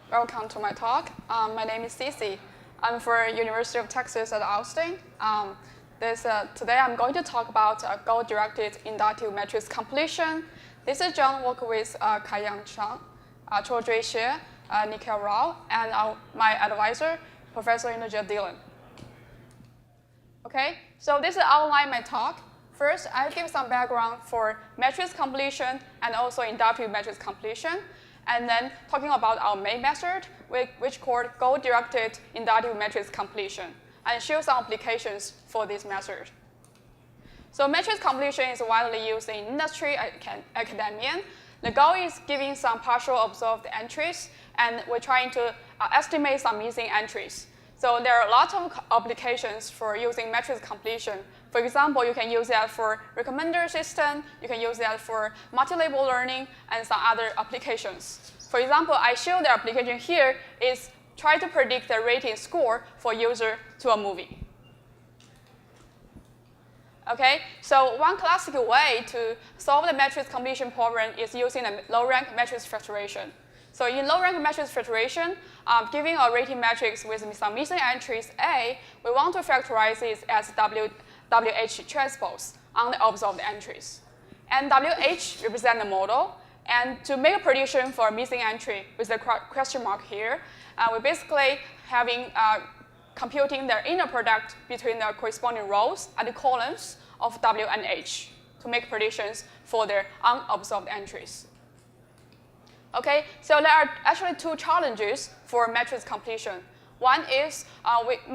Welcome to my talk. My name is Cici. I'm for University of Texas at Austin. Today I'm going to talk about goal-directed inductive matrix completion. This is John work with Kai-Yang Chang, Chodrui Xie, Nikhil Rao, and my advisor, Professor Indrajit Dillon. Okay, so this is outline my talk. First, I'll give some background for matrix completion and also inductive matrix completion, and then talking about our main method, which called goal-directed inductive matrix completion, and show some applications for this method. So matrix completion is widely used in industry, academia. The goal is giving some partial observed entries, and we're trying to estimate some missing entries. So there are lots of applications for using matrix completion. For example, you can use that for recommender system, you can use that for multilabel learning, and some other applications. For example, I show the application here is try to predict the rating score for user to a movie. Okay, so one classical way to solve the matrix completion problem is using a low-rank matrix factorization. So in low-rank matrix factorization, giving a rating matrix with some missing entries A, we want to factorize it as WH transpose on the observed entries. And WH represents the model. And to make a prediction for a missing entry with the question mark here, we're basically computing the inner product between the corresponding rows and the columns of W and H to make predictions for their unobserved entries. Okay, so there are actually two challenges for matrix completion. One is,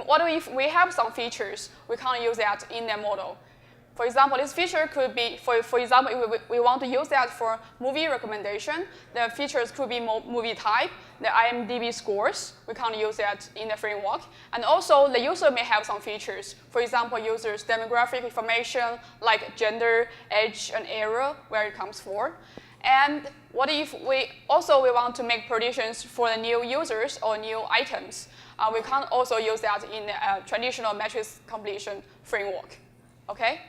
what if we have some features, we can't use that in the model. For example, this feature could be, for example, if we want to use that for movie recommendation, the features could be movie type, the IMDb scores, we can't use that in the framework. And also, the user may have some features. For example, users' demographic information, like gender, age, and area, where it comes from. And what if we want to make predictions for the new users or new items? We can't also use that in the traditional matrix completion framework. Okay?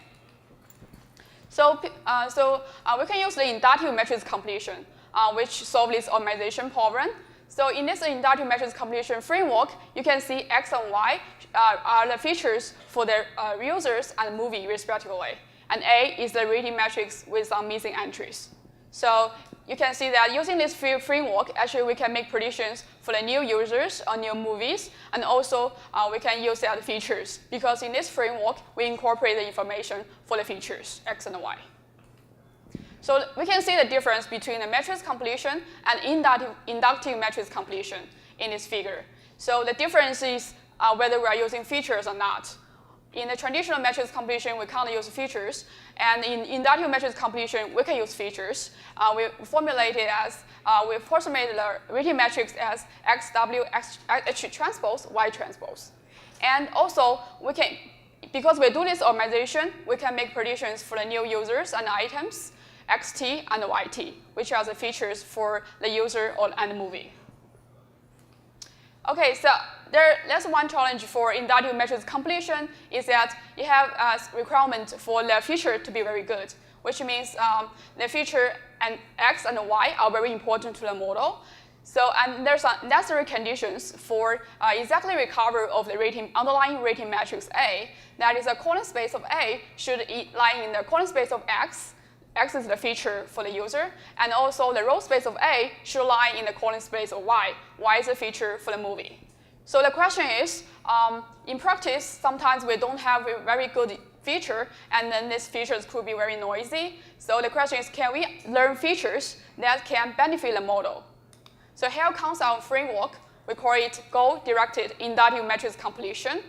So we can use the inductive matrix completion, which solves this optimization problem. So in this inductive matrix completion framework, you can see X and Y are the features for the users and movie, respectively. And A is the rating matrix with some missing entries. So you can see that using this framework, actually we can make predictions for the new users or new movies, and also we can use the features, because in this framework, we incorporate the information for the features, X and Y. So we can see the difference between the matrix completion and inductive matrix completion in this figure. So the difference is whether we are using features or not. In the traditional matrix completion, we can't use features, and in inductive matrix completion, we can use features. We formulated we approximated the rating matrix as XW H transpose Y transpose, and also because we do this optimization, we can make predictions for the new users and items, XT and YT, which are the features for the user and the movie. Okay, so there's one challenge for inductive matrix completion is that you have a requirement for the feature to be very good, which means the feature and X and Y are very important to the model. So, and there's necessary conditions for exactly recovery of the underlying rating matrix A. That is, the column space of A should lie in the column space of X. X is the feature for the user, and also the row space of A should lie in the column space of Y. Y is the feature for the movie. So the question is, in practice, sometimes we don't have a very good feature, and then these features could be very noisy. So the question is, can we learn features that can benefit the model? So here comes our framework. We call it goal-directed inductive matrix completion.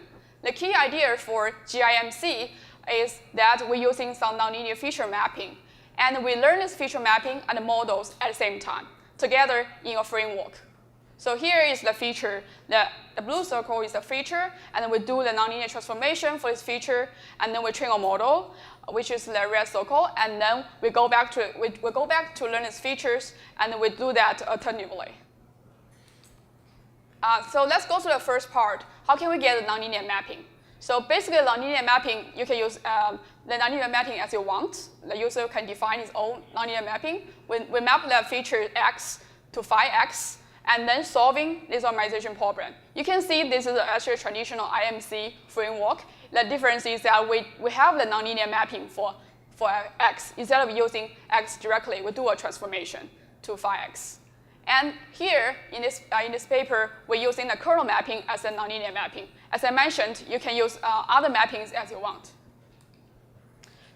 The key idea for GIMC is that we're using some nonlinear feature mapping. And we learn this feature mapping and the models at the same time, together in a framework. So here is the feature. The blue circle is the feature, and then we do the nonlinear transformation for this feature, and then we train a model, which is the red circle, and then we go back to learn its features, and we do that alternatively. So let's go to the first part. How can we get the nonlinear mapping? So basically, nonlinear mapping, you can use the nonlinear mapping as you want. The user can define his own nonlinear mapping. We map the feature X to phi X, and then solving this optimization problem. You can see this is actually a traditional IMC framework. The difference is that we have the nonlinear mapping for x. Instead of using x directly, we do a transformation to phi x. And here, in this paper, we're using the kernel mapping as a nonlinear mapping. As I mentioned, you can use other mappings as you want.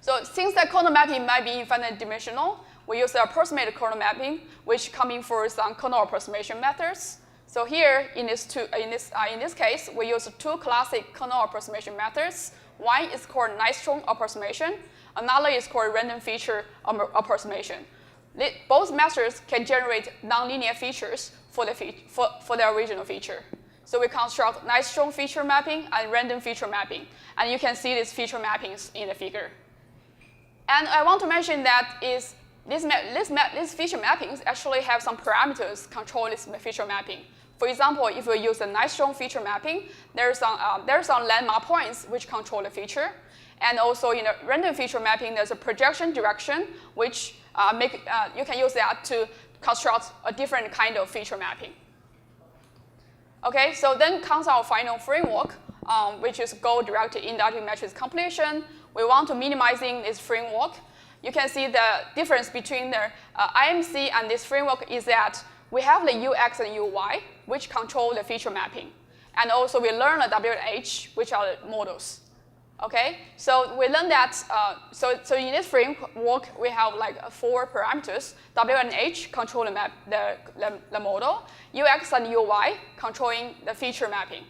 So since the kernel mapping might be infinite dimensional, we use the approximate kernel mapping, which coming for some kernel approximation methods. So here, in this case, we use two classic kernel approximation methods. One is called Nystrom approximation. Another is called random feature approximation. Both methods can generate nonlinear features for the original feature. So we construct Nystrom feature mapping and random feature mapping. And you can see these feature mappings in the figure. And I want to mention that these feature mappings actually have some parameters control this feature mapping. For example, if we use the Nystrom feature mapping, there are some landmark points which control the feature. And also in a random feature mapping, there's a projection direction, which you can use that to construct a different kind of feature mapping. Okay, so then comes our final framework, which is goal-directed inductive matrix completion. We want to minimizing this framework. You can see the difference between the IMC and this framework is that we have the UX and UY, which control the feature mapping. And also we learn the W and H, which are the models. Okay, so we learned that, so in this framework, we have like 4 parameters. W and H control the model, UX and UI controlling the feature mapping.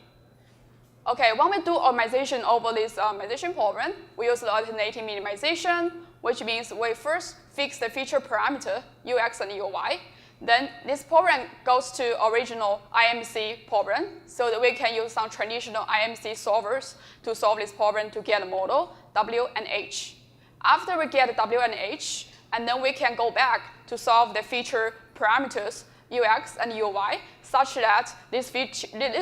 Okay, when we do optimization over this optimization problem, we use the alternating minimization, which means we first fix the feature parameter, UX and UI. Then this problem goes to original IMC problem, so that we can use some traditional IMC solvers to solve this problem to get a model, W and H. After we get W and H, and then we can go back to solve the feature parameters, UX and UI, such that these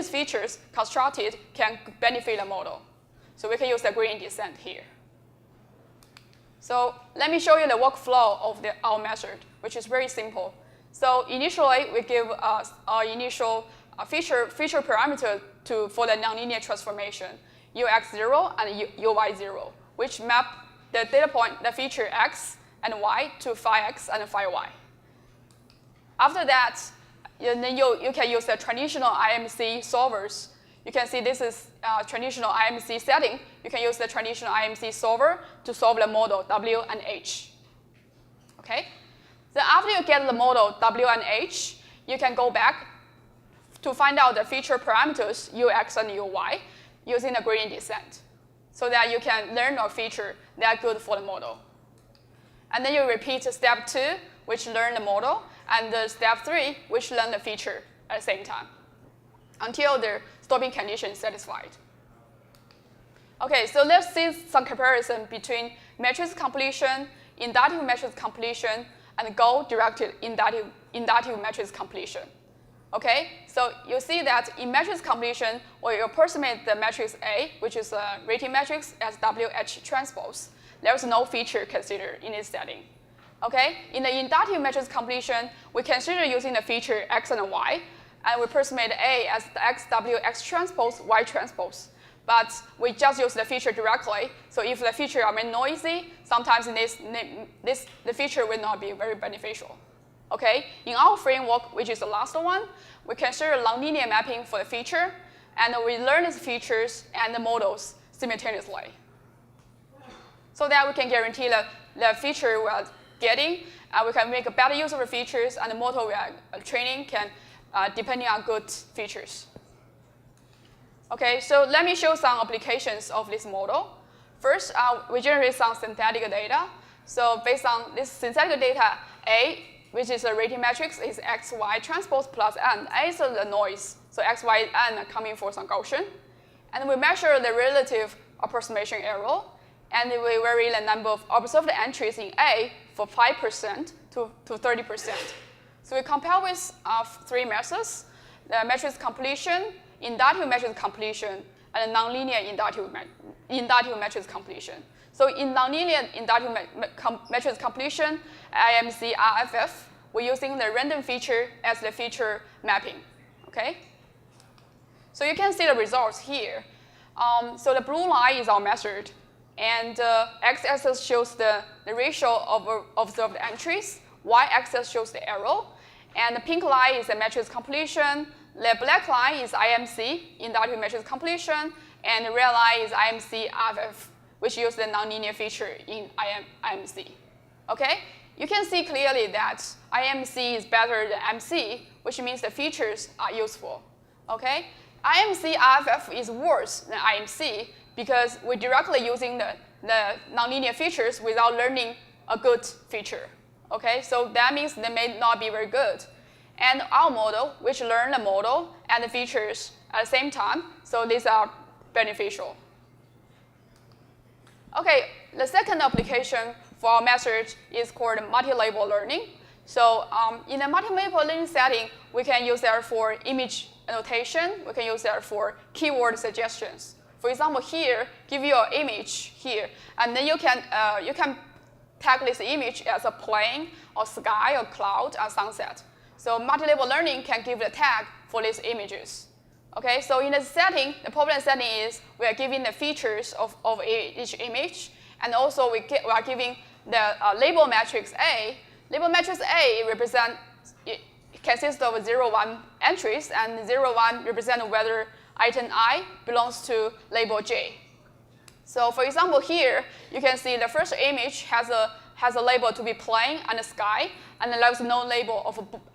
features constructed can benefit the model. So we can use the gradient descent here. So let me show you the workflow of our method, which is very simple. So initially, we give our initial feature parameter for the nonlinear transformation, ux0 and uy0, which map the data point, the feature x and y to phi x and phi y. After that, then you can use the traditional IMC solvers. You can see this is traditional IMC setting. You can use the traditional IMC solver to solve the model W and H. Okay? Then after you get the model W and H, you can go back to find out the feature parameters UX and UY using the gradient descent, so that you can learn a feature that are good for the model. And then you repeat step 2, which learn the model, and the step 3, which learn the feature at the same time, until the stopping condition is satisfied. Okay, so let's see some comparison between matrix completion, inductive matrix completion, and goal-directed inductive matrix completion. Okay, so you see that in matrix completion, we approximate the matrix A, which is a rating matrix, as WH transpose. There's no feature considered in this setting. Okay, in the inductive matrix completion, we consider using the feature X and Y, and we approximate A as the XWX transpose, Y transpose. But we just use the feature directly. So if the feature are very noisy, sometimes the feature will not be very beneficial. Okay? In our framework, which is the last one, we consider nonlinear mapping for the feature, and we learn these features and the models simultaneously, so that we can guarantee the feature we are getting, we can make a better use of the features, and the model we are training can depending on good features. Okay, so let me show some applications of this model. First, we generate some synthetic data. So based on this synthetic data, A, which is a rating matrix, is X, Y transpose plus N. A is the noise, so X, Y, N are coming for some Gaussian. And we measure the relative approximation error, and we vary the number of observed entries in A for 5% to 30%. So we compare with 3 methods: the matrix completion, inductive matrix completion, and nonlinear inductive matrix completion. So in nonlinear inductive matrix completion, IMC RFF, we're using the random feature as the feature mapping. Okay? So you can see the results here. So the blue line is our method, and x-axis shows the ratio of observed entries, y-axis shows the error, and the pink line is the matrix completion, the black line is IMC, inductive matrix completion, and the red line is IMC RF, which uses the nonlinear feature in IMC. Okay? You can see clearly that IMC is better than MC, which means the features are useful. Okay? IMC RF is worse than IMC because we're directly using the nonlinear features without learning a good feature. Okay, so that means they may not be very good. And our model, which learn the model and the features at the same time, so these are beneficial. Okay, the second application for our method is called multilabel learning. So in the multilabel learning setting, we can use that for image annotation. We can use that for keyword suggestions. For example, here, give you an image here, and then you can tag this image as a plane, or sky, or cloud, or sunset. So multilabel learning can give the tag for these images. Okay, so in this setting, the problem setting is we are giving the features of each image, and also we are giving the label matrix A. Label matrix A consists of 0, 1 entries, and 0, 1 represent whether item I belongs to label J. So for example, here you can see the first image has a label to be plane and sky, and there is no label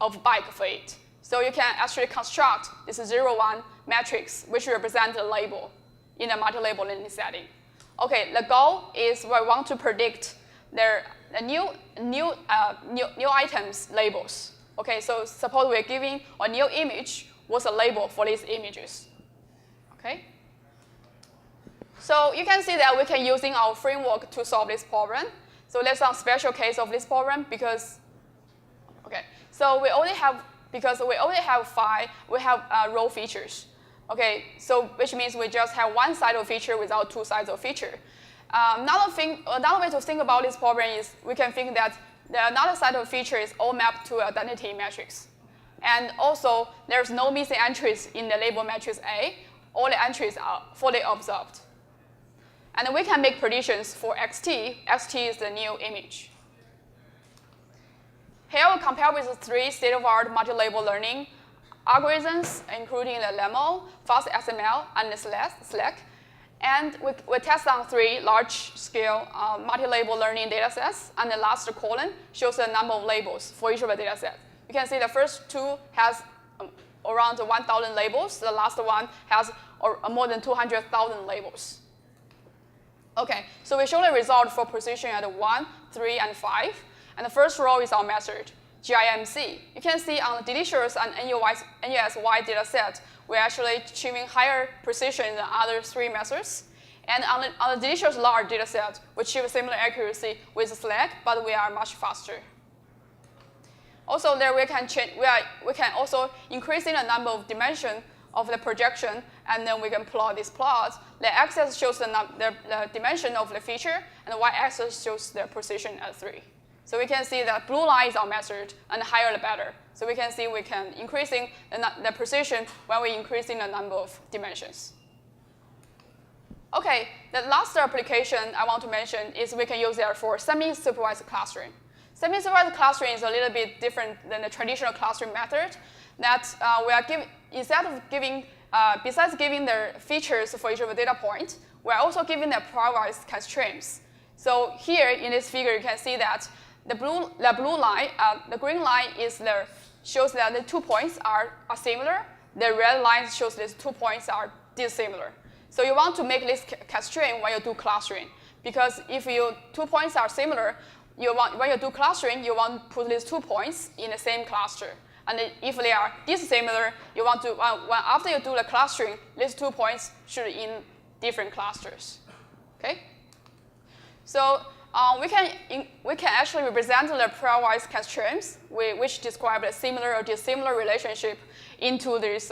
of bike for it. So you can actually construct this 0, 1 matrix, which represents a label in a multilabel learning setting. Okay, the goal is we want to predict the new items labels. Okay, so suppose we're giving a new image, what's a label for these images? Okay. So you can see that we can using our framework to solve this problem. So there's some special case of this problem because, okay, so we only have row features. Okay, so which means we just have one side of feature without two sides of feature. Another way to think about this problem is we can think that another side of feature is all mapped to identity matrix. And also, there's no missing entries in the label matrix A. All the entries are fully observed. And we can make predictions for XT. XT is the new image. Here we compare with 3 state-of-the-art multilabel learning algorithms, including the Lemmo, FastXML, and the SLAC. And we test on 3 large-scale multilabel learning datasets, and the last column shows the number of labels for each of the datasets. You can see the first 2 has around 1,000 labels. The last one has more than 200,000 labels. Okay, so we show the result for position at 1, 3, and 5. And the first row is our method, GIMC. You can see on the delicious and NUSY dataset, we're actually achieving higher precision than other 3 methods. And on the delicious large dataset, we achieve similar accuracy with SLAC, but we are much faster. Also, there we can also increasing the number of dimensions of the projection, and then we can plot this plot. The x-axis shows the dimension of the feature, and the y-axis shows the precision at 3. So we can see that blue line is our method, and the higher the better. So we can see we can increasing the precision when we increasing the number of dimensions. Okay, the last application I want to mention is we can use it for semi-supervised clustering. Semi-supervised clustering is a little bit different than the traditional clustering method. That we are besides giving the features for each of the data points, we are also giving the pairwise constraints. So here in this figure, you can see that the green line shows that the 2 points are similar. The red line shows these 2 points are dissimilar. So you want to make this constraint when you do clustering, because if your 2 points are similar, when you do clustering, you want to put these 2 points in the same cluster. And if they are dissimilar, you want to after you do the clustering, these 2 points should be in different clusters. Okay. So we can actually represent the pairwise constraints, which describe a similar or dissimilar relationship into this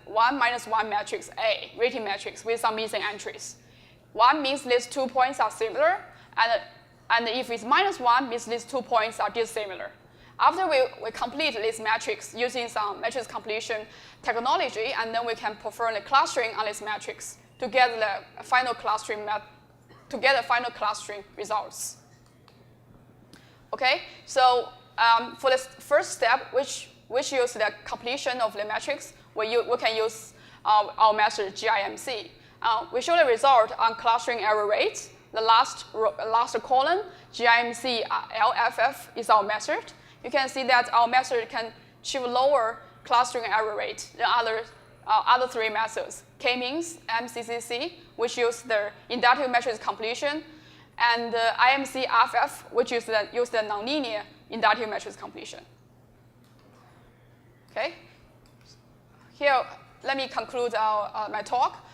1 minus 1 matrix A, rating matrix with some missing entries. 1 means these 2 points are similar, and if it's minus 1 means these 2 points are dissimilar. After we complete this matrix using some matrix completion technology, and then we can perform the clustering on this matrix to get the final clustering results. Okay, so for the first step, which use the completion of the matrix, we can use our method GIMC. We show the result on clustering error rate. The last column, GIMC LFF, is our method. You can see that our method can achieve lower clustering error rate than other three methods, K-means, MCCC, which use the inductive matrix completion, and IMC FF, which use the nonlinear inductive matrix completion. Okay. Here, let me conclude my talk.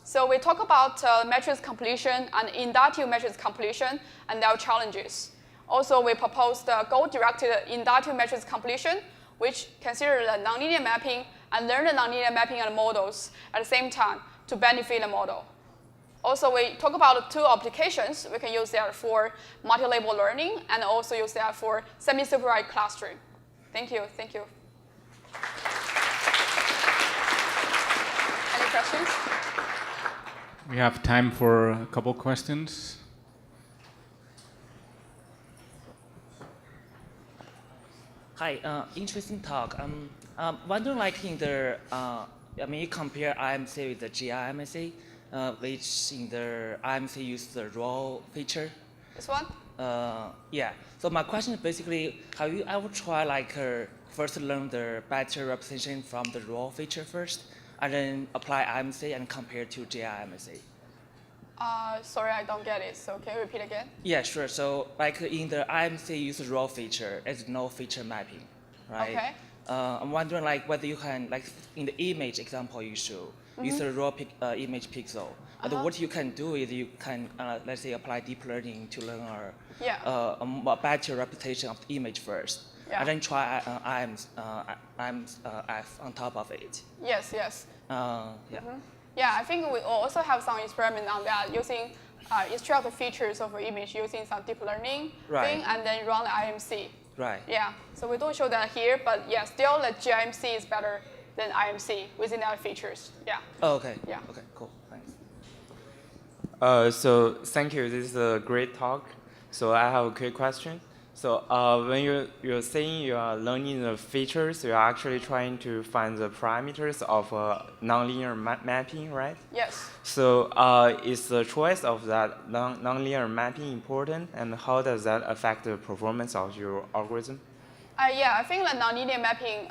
So we talk about matrix completion and inductive matrix completion and their challenges. Also, we proposed the goal-directed inductive matrix completion, which considers the nonlinear mapping and learn the nonlinear mapping and models at the same time to benefit the model. Also, we talk about two applications. We can use that for multilabel learning and also use that for semi-supervised clustering. Thank you. Thank you. Any questions? We have time for a couple questions. Hi, interesting talk. I'm wondering, like in the, you compare IMC with the GIMC, which in the IMC use the raw feature. This one? Yeah. So my question is basically, have you ever tried like first learn the better representation from the raw feature first, and then apply IMC and compare to GIMC? Sorry, I don't get it. So can you repeat again? Yeah, sure. So like in the IMC use raw feature, it's no feature mapping, right? Okay. I'm wondering like whether you can, like in the image example you show, use a raw image pixel. But what you can do is you can, let's say, apply deep learning to learn a better representation of the image first, and then try IMF on top of it. Yes, yes. Yeah. Yeah, I think we also have some experiment on that using extract the features of an image using some deep learning thing and then run the IMC. Right. Yeah, so we don't show that here, but yeah, still the GIMC is better than IMC within that features. Yeah. Oh, okay. Yeah. Okay, cool. Thanks. So thank you. This is a great talk. So I have a quick question. So when you're saying you are learning the features, you're actually trying to find the parameters of nonlinear mapping, right? Yes. So is the choice of that nonlinear mapping important, and how does that affect the performance of your algorithm? Yeah, I think the nonlinear mapping,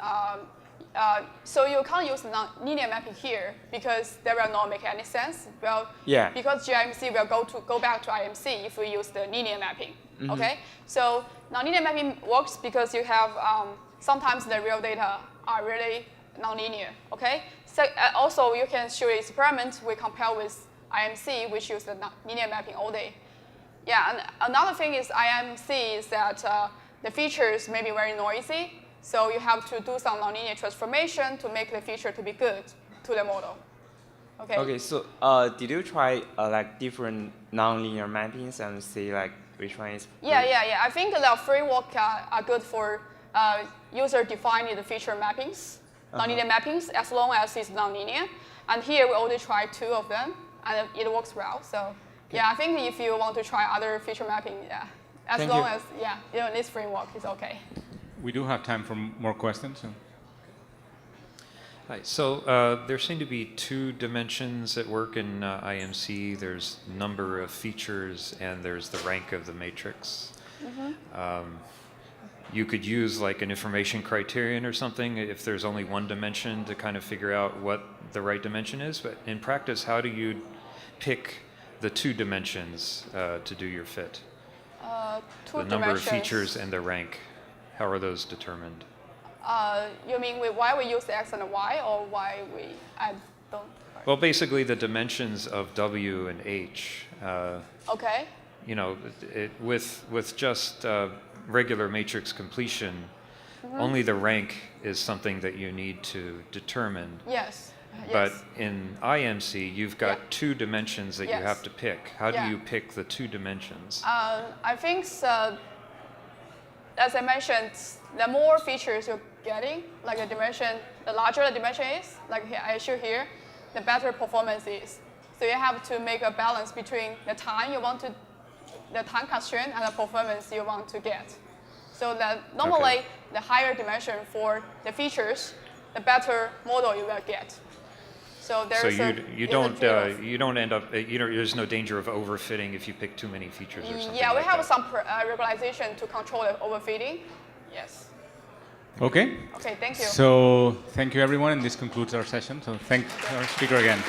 so you can't use nonlinear mapping here because they will not make any sense. Well, because GIMC will go back to IMC if we use the linear mapping. Mm-hmm. Okay, so nonlinear mapping works because you have sometimes the real data are really nonlinear. Okay, so also you can show experiments we compare with IMC, which use the linear mapping all day. Yeah, and another thing is IMC is that the features may be very noisy, so you have to do some nonlinear transformation to make the feature to be good to the model. Okay. Okay, so did you try like different nonlinear mappings and see like which one is? Yeah. I think the framework are good for user-defined feature mappings, nonlinear mappings, as long as it's nonlinear. And here we only try 2 of them, and it works well. So yeah, I think if you want to try other feature mapping, as long as this framework is okay. We do have time for more questions. So. Hi. So there seem to be 2 dimensions at work in IMC. There's number of features and there's the rank of the matrix. Mm-hmm. You could use like an information criterion or something if there's only 1 dimension to kind of figure out what the right dimension is. But in practice, how do you pick the 2 dimensions to do your fit? The number of features and the rank. How are those determined? You mean why we use X and Y, or why I don't? Well, basically the dimensions of W and H. Okay. You know, with just regular matrix completion, only the rank is something that you need to determine. Yes. But in IMC, you've got 2 dimensions that you have to pick. How do you pick the 2 dimensions? I think as I mentioned, the more features you're getting, like the dimension, the larger the dimension is, like I show here, the better performance is. So you have to make a balance between the time you want to, the time constraint and the performance you want to get. So that normally the higher dimension for the features, the better model you will get. So there's you don't end up, there's no danger of overfitting if you pick too many features or something. Yeah, we like have that. some regularization to control the overfitting. Yes. Okay. Okay, thank you. So thank you everyone, and this concludes our session. So thank our speaker again.